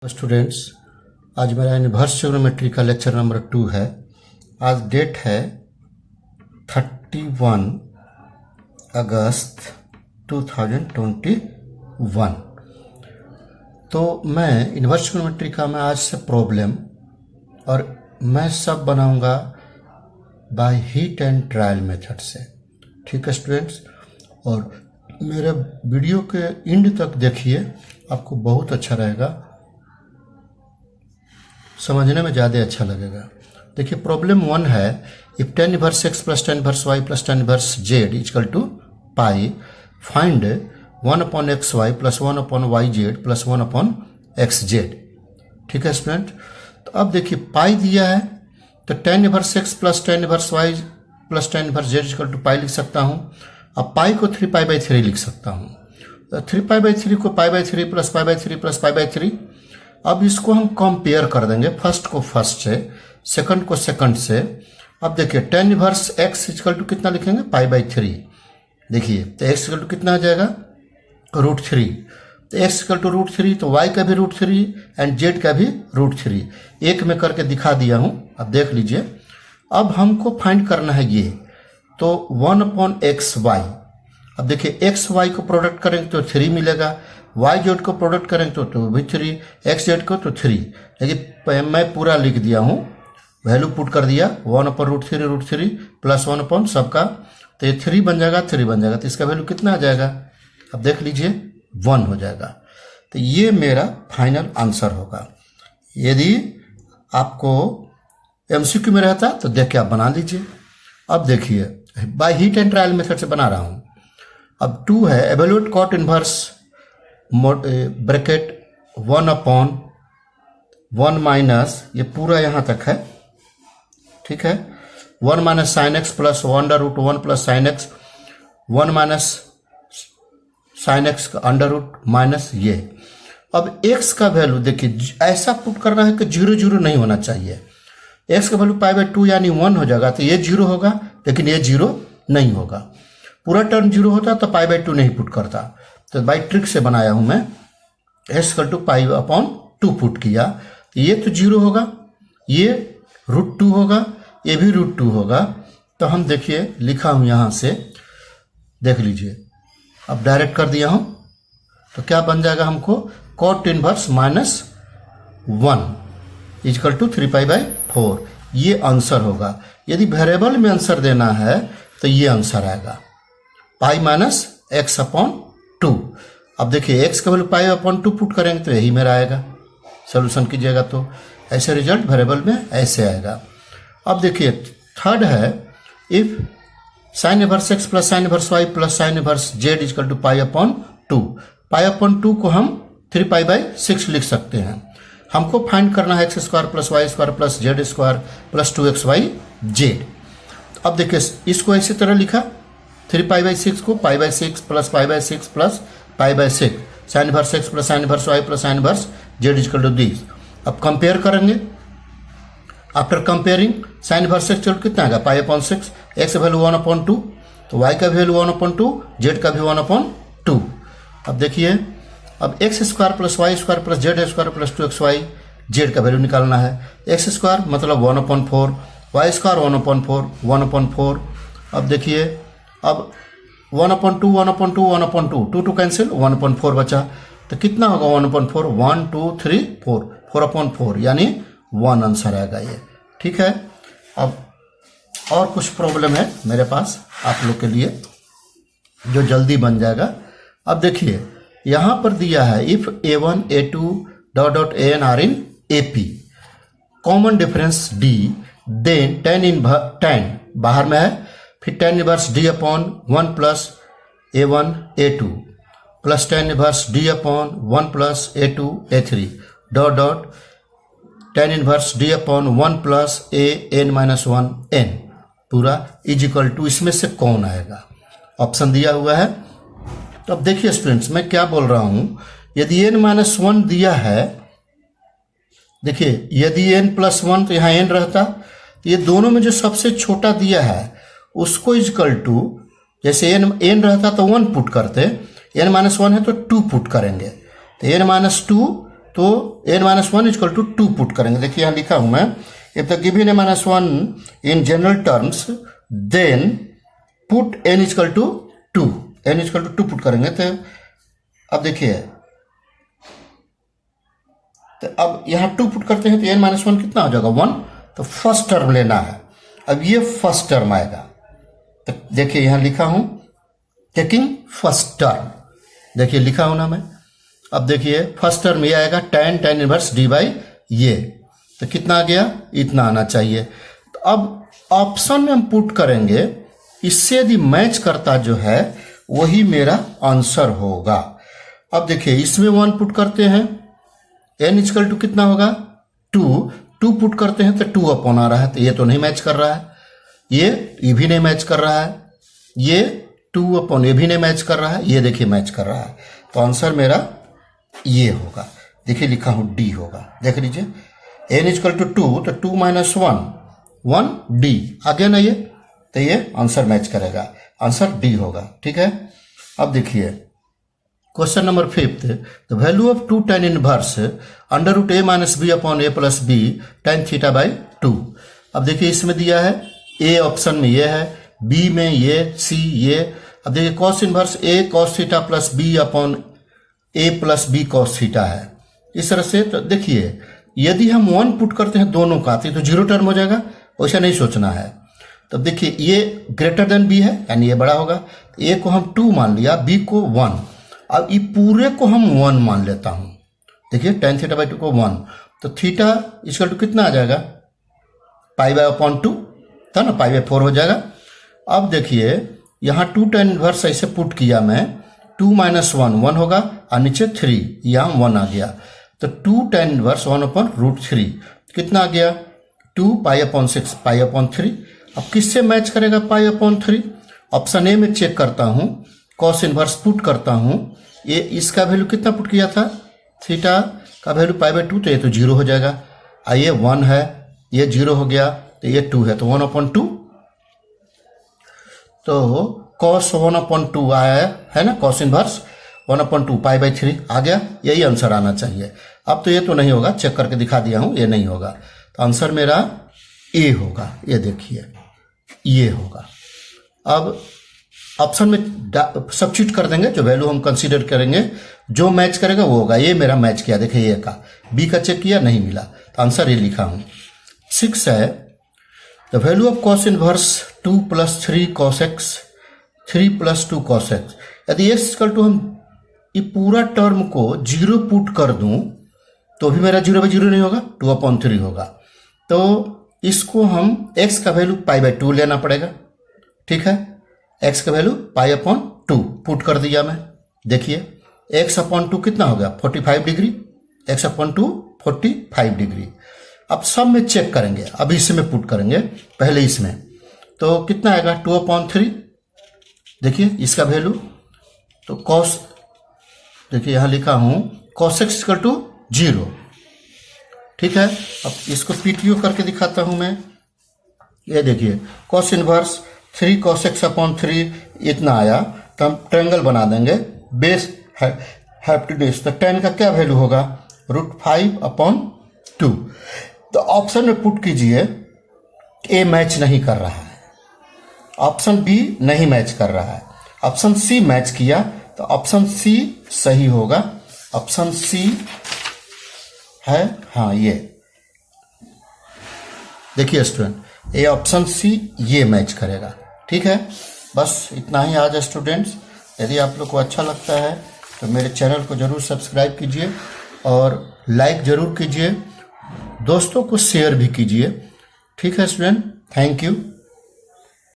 Students, आज मेरा inverse trigonometry का लेक्चर नंबर 2 है। आज डेट है 31 अगस्त 2021। तो मैं इनवर्स ट्रिग्नोमेट्री का मैं आज से प्रॉब्लम और मैं सब बनाऊंगा bye hit and trial method से। ठीक है स्टूडेंट्स, और मेरे वीडियो के एंड तक देखिए, आपको बहुत अच्छा रहेगा, समझने में ज़्यादा अच्छा लगेगा। देखिए प्रॉब्लम 1 है, if tan inverse x plus tan inverse y plus tan inverse z equal to pi, find 1/xy plus 1/yz plus 1/xz। ठीक है स्टूडेंट, तो अब देखिए पाई दिया है तो tan inverse x plus tan inverse y plus tan inverse z equal to pi लिख सकता हूँ। अब पाई को 3π/3 लिख सकता हूँ, 3π/3 को π/3 प्लस π/3 प्लस π/3। अब इसको हम कंपेयर कर देंगे, फर्स्ट को फर्स्ट से, सेकंड को सेकंड से। अब देखिए tan inverse x equal to कितना लिखेंगे, π/3। देखिए तो x इक्वल टू कितना आ जाएगा, √3। तो x इक्वल टू √3, तो y का भी √3 एंड z का भी √3 एक में करके दिखा दिया हूं। अब देख लीजिए, अब हमको फाइंड करना है ये, तो 1/xy। अब देखिए एक्स वाई को प्रोडक्ट करेंगे तो 3 मिलेगा, वाई जेड को प्रोडक्ट करेंगे तो भी 3, एक्स जेड को तो 3। लेकिन मैं पूरा लिख दिया हूँ, वैल्यू पुट कर दिया 1/√3 प्लस 1 सबका, तो ये 3 बन जाएगा, 3 बन जाएगा, तो इसका वैल्यू कितना आ जाएगा, अब देख लीजिए 1 हो जाएगा। तो ये मेरा फाइनल आंसर होगा। यदि आपको एमसीक्यू में रहता तो देख के आप बना लीजिए। अब देखिए by hit and trial method से बना रहा हूँ। अब 2 है, evaluate cot inverse bracket 1/1 minus, ये पूरा यहाँ तक है, ठीक है, 1 minus sine x plus 1/1 plus sine x, 1 minus sine x का अंडर रूट माइनस ये। अब x का वैल्यू देखिए ऐसा पुट करना है कि 0 नहीं होना चाहिए। x का वैल्यू π/2 यानी 1 हो जाएगा, तो ये 0 होगा, लेकिन ये 0 नहीं होगा। पूरा टर्म 0 होता तो π/2 नहीं पुट करता, तो बाई ट्रिक से बनाया हूं मैं, x = π/2 पुट किया, तो ये तो 0 होगा, ये √2 होगा, ये भी √2 होगा। तो हम देखिए लिखा हूं यहां से, देख लीजिए, अब डायरेक्ट कर दिया हूं, तो क्या बन जाएगा हमको, cot इनवर्स -1 इक्वल टू 3π/4। ये आंसर होगा। यदि वेरिएबल में आंसर देना है तो ये आंसर आएगा पाई माइनस x/2। अब देखिए x का वैल्यू π/2 पुट करेंगे तो यही मेरा आएगा, सोल्यूशन कीजिएगा तो ऐसे रिजल्ट वेरिएबल में ऐसे आएगा। अब देखिए थर्ड है, if sine inverse x plus sine inverse y plus sine inverse z equal to π/2। π/2 को हम 3π/6 लिख सकते हैं। हमको फाइंड करना है x² plus y² plus z² plus 2xyz। अब देखिए इसको इसी तरह लिखा, 3π/6 को π/6 plus π/6 plus π/6, sine inverse x plus sine inverse y plus sine inverse z equal to this. अब कंपेयर करेंगे, after comparing sine inverse x कितना आएगा, π/6, x वैल्यू 1/2, तो y का वैल्यू 1/2, z का भी 1/2। अब देखिए, अब x² plus y² plus z² plus 2xyz का वैल्यू निकालना है। x² मतलब 1/4, y² 1/4। अब देखिए, अब 1/2 1/2 1/2, 2 कैंसिल, 1/4 बचा, तो कितना होगा 1/4, 1 2 3 4, 4/4 यानी 1 आंसर आएगा ये। ठीक है, अब और कुछ प्रॉब्लम है मेरे पास आप लोग के लिए जो जल्दी बन जाएगा। अब देखिए यहां पर दिया है, if a1 a2 ... an are in AP, common difference d, then tan बाहर में है, फिर tan inverse d/1 plus a1 a2 plus tan inverse d/1 plus a2 a3 ... tan inverse d/1 plus an-1 n पूरा equal to, इसमें से कौन आएगा, option दिया हुआ है। तो अब देखिए स्टूडेंट्स, मैं क्या बोल रहा हूं, यदि n-1 दिया है, देखिए यदि n+1 तो यहां n रहता, तो ये दोनों में जो सबसे छोटा दिया है उसको इक्वल टू, जैसे n रहता तो 1 पुट करते, n-1 है तो 2 पुट करेंगे, तो n-2 तो n-1 इक्वल टू 2 पुट करेंगे। देखिए यहाँ लिखा हूं मैं, if the given n-1 in general terms then put n equal to 2, n equal to 2 put करेंगे। तो अब देखिए, तो अब यहाँ 2 पुट करते हैं तो n-1 कितना हो जाएगा 1, तो फर्स्ट टर्म लेना है। अब ये फर्स्ट टर्म आएगा, तो देखिए यहाँ लिखा हूं टेकिंग फर्स्ट टर्म, देखिए लिखा हूं ना मैं। अब देखिए फर्स्ट टर्म ये आएगा tan इनवर्स डी बाई ये, तो कितना आ गया, इतना आना चाहिए। तो अब ऑप्शन में हम पुट करेंगे, इससे यदि मैच करता जो है वही मेरा आंसर होगा। अब देखिए इसमें 1 पुट करते हैं, n इक्वल टू कितना होगा 2 पुट करते हैं तो 2 अपॉन आ रहा है, तो ये तो नहीं मैच कर रहा है, ये भी नहीं मैच कर रहा है, ये 2 अपॉन ये भी नहीं मैच कर रहा है, ये देखिए मैच कर रहा है। तो आंसर मेरा ये होगा, देखिए लिखा हूं डी होगा, देख लीजिए n इक्वल टू 2, तो 2 माइनस 1 डी आ गया ना ये, तो ये आंसर मैच करेगा, आंसर डी होगा। ठीक है, अब देखिए question number 5, the value of 2 tan inverse under root a minus b upon a plus b tan theta by 2। अब देखिए इसमें दिया है a ऑप्शन में ये है, b में ये, c ये। अब देखिए cos inverse a cos theta plus b upon a plus b cos theta है, इस तरह से। तो देखिए यदि हम 1 पुट करते हैं दोनों का तो 0 टर्म हो जाएगा, वैसा नहीं सोचना है। तो देखिए ये ग्रेटर देन b है, यानी ये बड़ा होगा, a को हम 2 मान लिया, b को 1। अब ये पूरे को हम 1 मान लेता हूं, देखिए tan थीटा बाई 2 को 1, तो थीटा इक्वल टू कितना आ जाएगा पाई बाई अपॉन 2 था ना, पाई बाई 4 हो जाएगा। अब देखिए यहाँ 2 tan इनवर्स ऐसे पुट किया मैं, 2 माइनस 1 होगा और नीचे 3, यहाँ 1 आ गया, तो 2 tan इनवर्स 1 अपॉन रूट 3 कितना आ गया 2 पाई अपॉन 6 पाई अपॉन 3। अब किससे मैच करेगा पाई अपॉन 3, ऑप्शन ए में चेक करता हूं, कॉस इनवर्स पुट करता हूं, ये इसका वैल्यू कितना पुट किया था, थीटा का वैल्यू पाई बाई 2, तो ये तो 0 हो जाएगा, और ये 1 है, ये 0 हो गया, तो ये 2 है, तो 1 अपॉन 2, तो कॉस 1 अपॉन 2 आया है ना, cos inverse 1 upon 2 pi by 3 आ गया, यही आंसर आना चाहिए। अब तो ये तो नहीं होगा, चेक करके दिखा दिया हूं, ये नहीं होगा, तो आंसर मेरा ए होगा, ये देखिए ये होगा। अब ऑप्शन में सब्स्टिट्यूट कर देंगे, जो वैल्यू हम कंसीडर करेंगे जो मैच करेगा वो होगा। ये मेरा मैच किया, देखिए ये का, बी का चेक किया नहीं मिला, तो आंसर ये लिखा हूं। 6 है, the value of cos inverse 2 plus 3 cos x 3 plus 2 cos x. यदि एक्स इक्वल टू हम ये पूरा टर्म को 0 पुट कर दूं तो भी मेरा 0 बाई 0 नहीं होगा, 2 अपॉन 3 होगा, तो इसको हम x का वैल्यू पाई बाई 2 लेना पड़ेगा। ठीक है, x का वैल्यू पाई अपॉन 2 पुट कर दिया मैं, देखिए x अपॉन 2 कितना हो गया 45 डिग्री, x अपॉन 2 45 डिग्री। अब सब में चेक करेंगे, अब इसमें पुट करेंगे पहले इसमें, तो कितना आएगा 2 अपॉन 3, देखिए इसका वैल्यू, तो कॉस, देखिए यहां लिखा हूं कॉस एक्स इक्वल टू 0। ठीक है, अब इसको पीटीओ करके दिखाता हूं मैं, ये देखिए cos inverse 3 cos x upon 3 इतना आया, तो हम ट्रायंगल बना देंगे, बेस हाइपोटेन्यूज, तो tan का क्या वैल्यू होगा √5 अपॉन 2। तो ऑप्शन में पुट कीजिए, ए मैच नहीं कर रहा है, ऑप्शन बी नहीं मैच कर रहा है, ऑप्शन सी मैच किया, तो ऑप्शन सी सही होगा, ऑप्शन सी है, हाँ ये देखिए स्टूडेंट, ये ऑप्शन सी ये मैच करेगा। ठीक है, बस इतना ही आज स्टूडेंट्स। यदि आप लोग को अच्छा लगता है तो मेरे चैनल को जरूर सब्सक्राइब कीजिए और लाइक जरूर कीजिए, दोस्तों को शेयर भी कीजिए। ठीक है स्टूडेंट, थैंक यू।